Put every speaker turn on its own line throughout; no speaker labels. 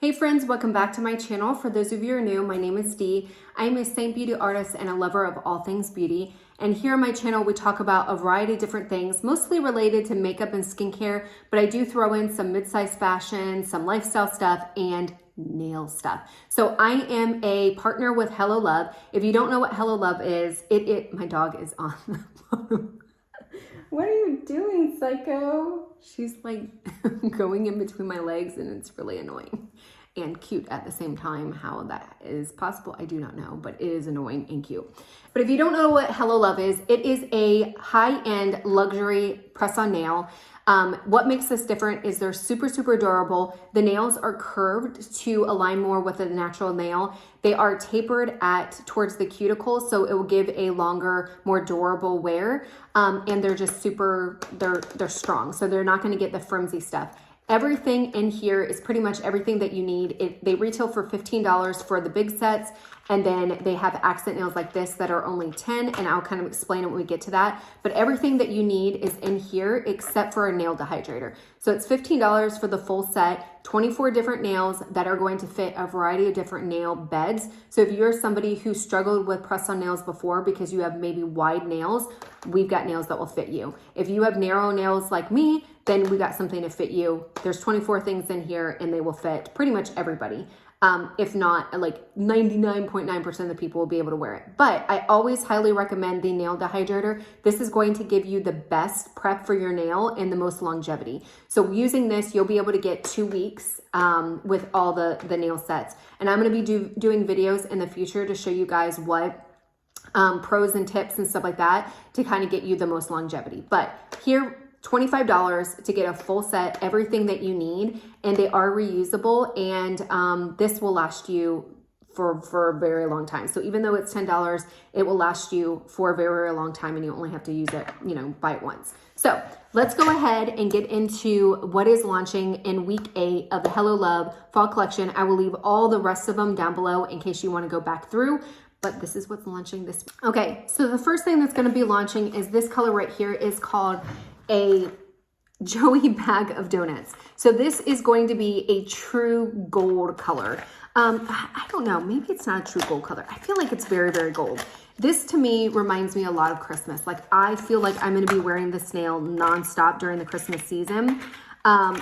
Hey friends, welcome back to my channel. For those of you who are new, my name is Dee. I am a Seint beauty artist and a lover of all things beauty. And here on my channel, we talk about a variety of different things, mostly related to makeup and skincare, but I do throw in some mid-size fashion, some lifestyle stuff, and nail stuff. So I am a partner with Hello Love. If you don't know what Hello Love is, my dog is on the phone. What are you doing, psycho? She's like going in between my legs and it's really annoying and cute at the same time. How that is possible, I do not know, but it is annoying and cute. But if you don't know what Hello Love is, it is a high-end luxury press-on nail. What makes this different is they're super, super durable. The nails are curved to align more with a natural nail. They are tapered towards the cuticle, so it will give a longer, more durable wear. And they're just super, they're strong. So they're not gonna get the flimsy stuff. Everything in here is pretty much everything that you need. They retail for $15 for the big sets, and then they have accent nails like this that are only $10, and I'll kind of explain it when we get to that. But everything that you need is in here except for a nail dehydrator. So it's $15 for the full set, 24 different nails that are going to fit a variety of different nail beds. So if you're somebody who struggled with press-on nails before because you have maybe wide nails, we've got nails that will fit you. If you have narrow nails like me, then we got something to fit you. There's 24 things in here and they will fit pretty much everybody. If not, like 99.9% of the people will be able to wear it. But I always highly recommend the nail dehydrator. This is going to give you the best prep for your nail and the most longevity. So using this, you'll be able to get 2 weeks with all the nail sets. And I'm going to be doing videos in the future to show you guys what pros and tips and stuff like that to kind of get you the most longevity. But here, $25 to get a full set, everything that you need, and they are reusable, and this will last you for a very long time. So even though it's $10, it will last you for a very, very long time, and you only have to use it, buy it once. So let's go ahead and get into what is launching in week 8 of the Hello Love fall collection. I will leave all the rest of them down below in case you want to go back through, but this is what's launching this week. Okay, so the first thing that's going to be launching is this color right here. Is called a Joey bag of donuts. So this is going to be a true gold color. I don't know, maybe it's not a true gold color. I feel like it's very, very gold. This to me reminds me a lot of Christmas. Like I feel like I'm gonna be wearing this nail nonstop during the Christmas season.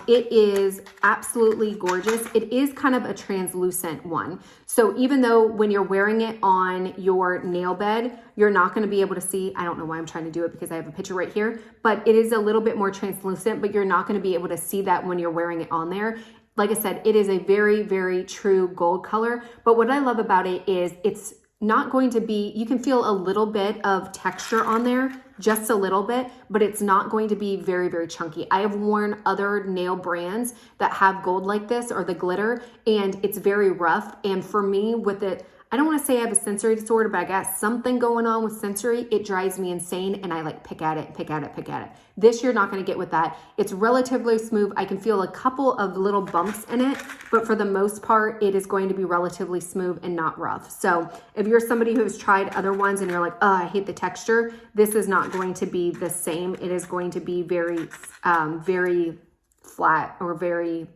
It is absolutely gorgeous. It is kind of a translucent one. So even though when you're wearing it on your nail bed, you're not going to be able to see, I don't know why I'm trying to do it because I have a picture right here, but it is a little bit more translucent, but you're not going to be able to see that when you're wearing it on there. Like I said, it is a very, very true gold color. But what I love about it is it's not going to be, you can feel a little bit of texture on there, just a little bit, but it's not going to be very, very chunky. I have worn other nail brands that have gold like this or the glitter, and it's very rough. And for me with it, I don't want to say I have a sensory disorder, but I got something going on with sensory. It drives me insane and I like pick at it. This you're not going to get with that. It's relatively smooth. I can feel a couple of little bumps in it, but for the most part, it is going to be relatively smooth and not rough. So if you're somebody who has tried other ones and you're like, oh, I hate the texture, this is not going to be the same. It is going to be very, very flat or very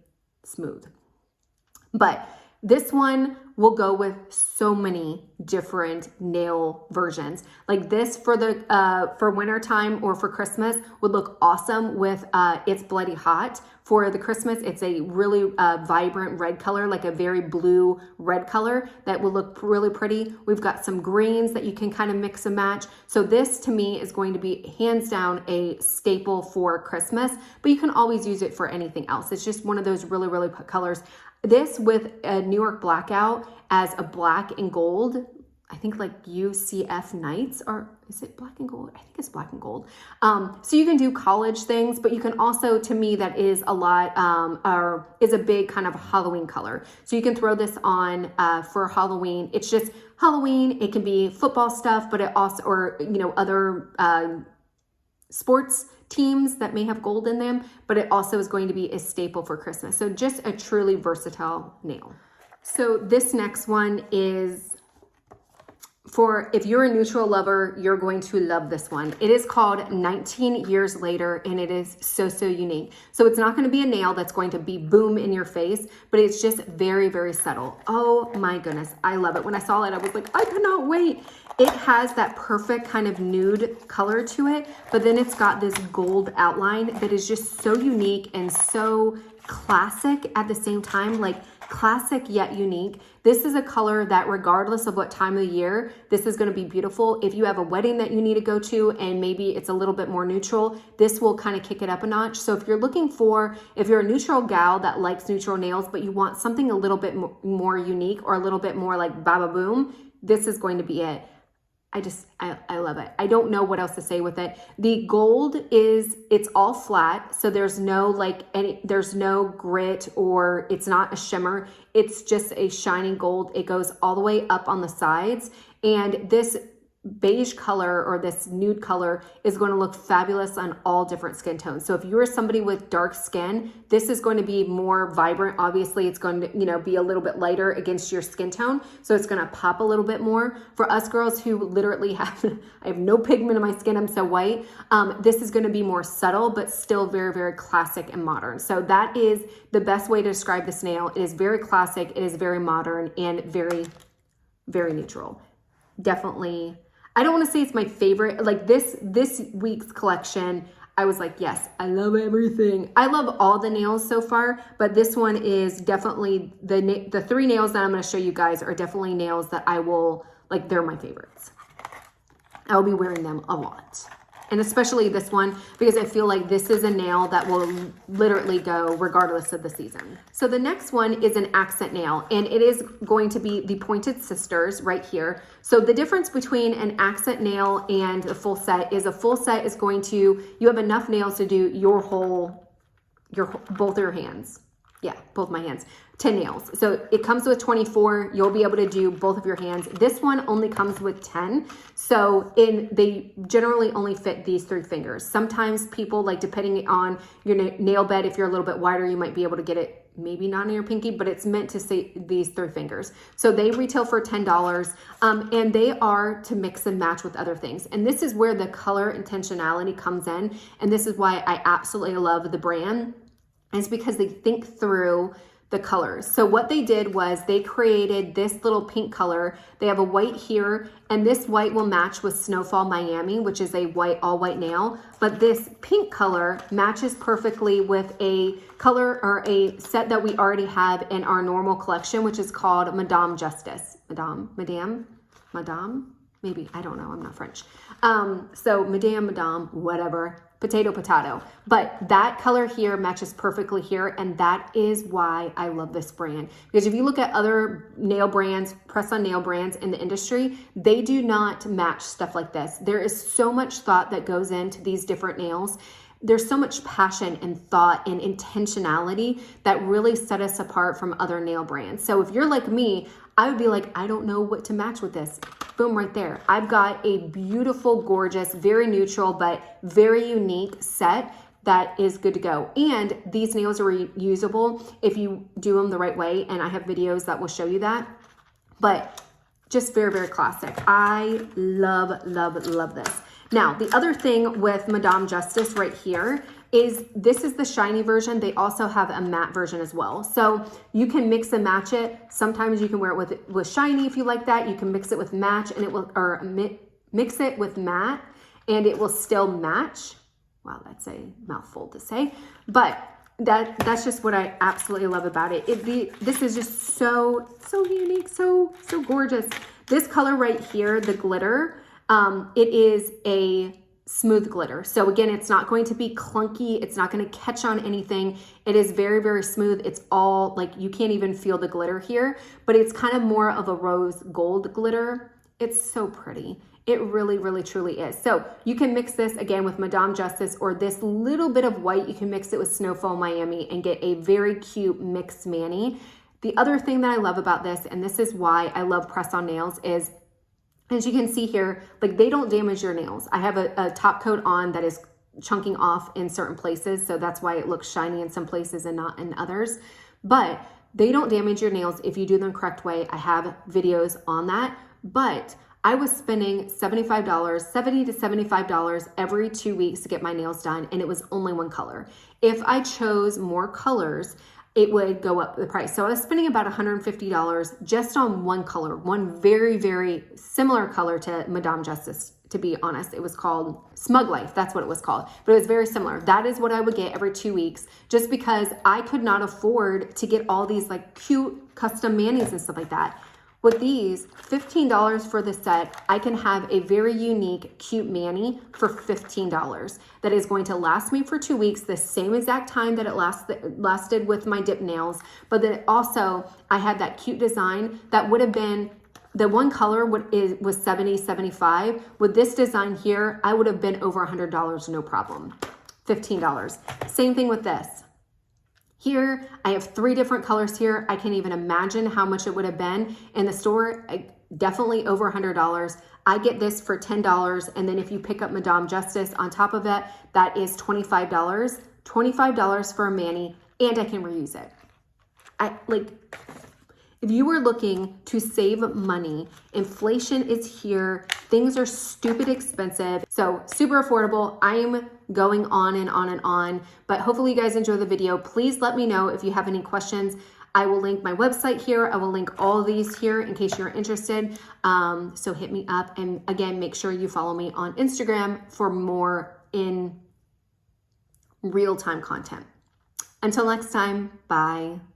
smooth. But this one will go with so many different nail versions. Like this for the for winter time or for Christmas would look awesome with It's Bloody Hot. For the Christmas, it's a really vibrant red color, like a very blue red color that will look really pretty. We've got some greens that you can kind of mix and match. So this to me is going to be hands down a staple for Christmas, but you can always use it for anything else. It's just one of those really, really colors. This with a New York blackout as a black and gold, I think like UCF Nights, or is it black and gold? I think it's black and gold. So you can do college things, but you can also, to me, that is a lot, or is a big kind of Halloween color. So you can throw this on for Halloween. It's just Halloween. It can be football stuff, but it also, or, other sports teams that may have gold in them, but it also is going to be a staple for Christmas. So just a truly versatile nail. So this next one is if you're a neutral lover, you're going to love this one. It is called 19 Years Later, and it is so unique. So it's not going to be a nail that's going to be boom in your face, but it's just very subtle. Oh my goodness, I love it. When I saw it, I was like, I cannot wait. It has that perfect kind of nude color to it, but then it's got this gold outline that is just so unique and so classic at the same time, like classic yet unique. This is a color that regardless of what time of the year, this is going to be beautiful. If you have a wedding that you need to go to and maybe it's a little bit more neutral, this will kind of kick it up a notch. So if you're a neutral gal that likes neutral nails, but you want something a little bit more unique or a little bit more like baba boom, this is going to be it. I love it. I don't know what else to say with it. The gold it's all flat. So there's no there's no grit, or it's not a shimmer. It's just a shining gold. It goes all the way up on the sides. And this beige color, or this nude color, is going to look fabulous on all different skin tones. So if you're somebody with dark skin, this is going to be more vibrant. Obviously it's going to, be a little bit lighter against your skin tone. So it's going to pop a little bit more. For us girls who literally I have no pigment in my skin, I'm so white. This is going to be more subtle, but still very classic and modern. So that is the best way to describe this nail. It is very classic. It is very modern and very neutral. Definitely. I don't want to say it's my favorite. Like this week's collection, I was like, yes, I love everything. I love all the nails so far, but this one is definitely the 3 nails that I'm going to show you guys are definitely nails that I will, like, they're my favorites. I'll be wearing them a lot. And especially this one, because I feel like this is a nail that will literally go regardless of the season. So the next one is an accent nail, and it is going to be the Pointed Sisters right here. So the difference between an accent nail and a full set is going to, you have enough nails to do both your hands. Yeah, both my hands. 10 nails. So it comes with 24. You'll be able to do both of your hands. This one only comes with 10. So they generally only fit these 3 fingers. Sometimes people, like, depending on your nail bed, if you're a little bit wider, you might be able to get it maybe not in your pinky, but it's meant to say these 3 fingers. So they retail for $10, and they are to mix and match with other things. And this is where the color intentionality comes in. And this is why I absolutely love the brand. It's because they think through the colors. So what they did was they created this little pink color. They have a white here, and this white will match with Snowfall Miami, which is a all white nail. But this pink color matches perfectly with a color or a set that we already have in our normal collection, which is called Madame Justice. Madame, maybe, I don't know, I'm not French. So Madame, whatever. Potato. But that color here matches perfectly here, and that is why I love this brand. Because if you look at other nail brands, press-on nail brands in the industry, they do not match stuff like this. There is so much thought that goes into these different nails. There's so much passion and thought and intentionality that really set us apart from other nail brands. So if you're like me, I would be like, I don't know what to match with this. Boom, right there. I've got a beautiful, gorgeous, very neutral, but very unique set that is good to go. And these nails are reusable if you do them the right way. And I have videos that will show you that. But just very classic. I love this. Now, the other thing with Madame Justice right here is this is the shiny version. They also have a matte version as well. So you can mix and match it. Sometimes you can wear it with shiny if you like that. You can mix it with match and it will, or mix it with matte and it will still match. Wow, that's a mouthful to say, but that's just what I absolutely love about it. This is just so unique, so gorgeous. This color right here, the glitter, it is a smooth glitter. So again, it's not going to be clunky. It's not going to catch on anything. It is very smooth. It's all like, you can't even feel the glitter here, but it's kind of more of a rose gold glitter. It's so pretty. It really truly is. So you can mix this again with Madame Justice or this little bit of white. You can mix it with Snowfall Miami and get a very cute mixed mani. The other thing that I love about this, and this is why I love press-on nails, is as you can see here, like they don't damage your nails. I have a top coat on that is chunking off in certain places. So that's why it looks shiny in some places and not in others. But they don't damage your nails if you do them the correct way. I have videos on that. But I was spending $75, $70 to $75 every 2 weeks to get my nails done, and it was only one color. If I chose more colors, it would go up the price. So I was spending about $150 just on one color, one very, very similar color to Madame Justice. To be honest, it was called Smug Life. That's what it was called, but it was very similar. That is what I would get every 2 weeks, just because I could not afford to get all these like cute custom manis and stuff like that. With these, $15 for the set, I can have a very unique, cute mani for $15 that is going to last me for 2 weeks, the same exact time that it lasted with my dip nails. But then also, I had that cute design that would have been, the one color was $70, $75. With this design here, I would have been over $100, no problem. $15. Same thing with this. Here, I have 3 different colors here. I can't even imagine how much it would have been in the store. Definitely over $100. I get this for $10. And then if you pick up Madame Justice on top of it, that is $25. $25 for a mani, and I can reuse it. If you are looking to save money, inflation is here. Things are stupid expensive. So super affordable. I'm going on and on and on, but hopefully you guys enjoy the video. Please let me know if you have any questions. I will link my website here. I will link all of these here in case you're interested. So hit me up. And again, make sure you follow me on Instagram for more in real-time content. Until next time, bye.